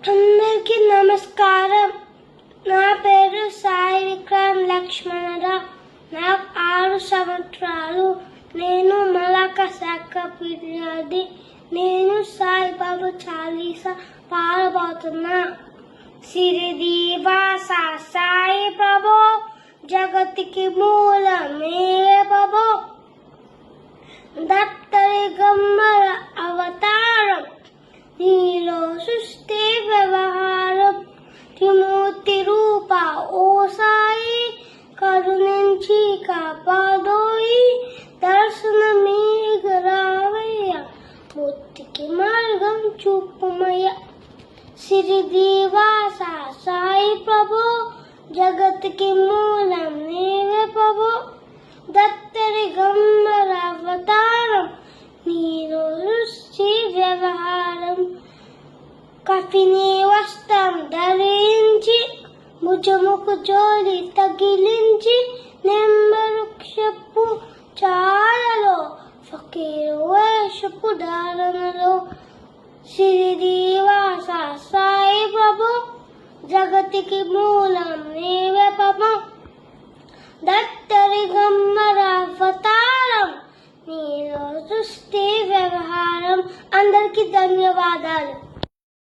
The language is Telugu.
అందరికీ నమస్కారం. నా పేరు సాయి విక్రమ్ లక్ష్మణరావు. నాకు 6 సంవత్సరాలు. నేను మలాకా శాఖ విద్యార్థి. నేను సాయిబాబా చాలీసా పాడబోతున్నా. సిరిదివాసా సాయి ప్రభో, జగతికి మూలమే ప్రభో, దత్తరి గమ్మల అవతారం, నీలో సృష్టి వ్యవహారం, త్రిమూర్తి రూప ఓ సాయి, కరుణించి కాపాడోయి, దర్శనమీగరావయ్య, ముక్తికి మార్గం చూపుమయ్య. సిరిదివాస సాయి ప్రభో, జగతికి మూలం నీవే ప్రభో, దత్తరి గమ్మల అవతారం, నీలో సృష్టి వ్యవహారం. కఫిని వస్త్రం ధరించి, భుజముకు జోలి తగిలించి, నిమ్మవృక్షపు చాలలో ఫకీరు వేషపు ధారణలో, సిరిదివాస సాయి ప్రభో, జగతికి మూలం నీవే ప్రభో, దత్తరి గమ్మల అవతారం, నీలో సృష్టి వ్యవహారం. అందరికీ ధన్యవాదాలు.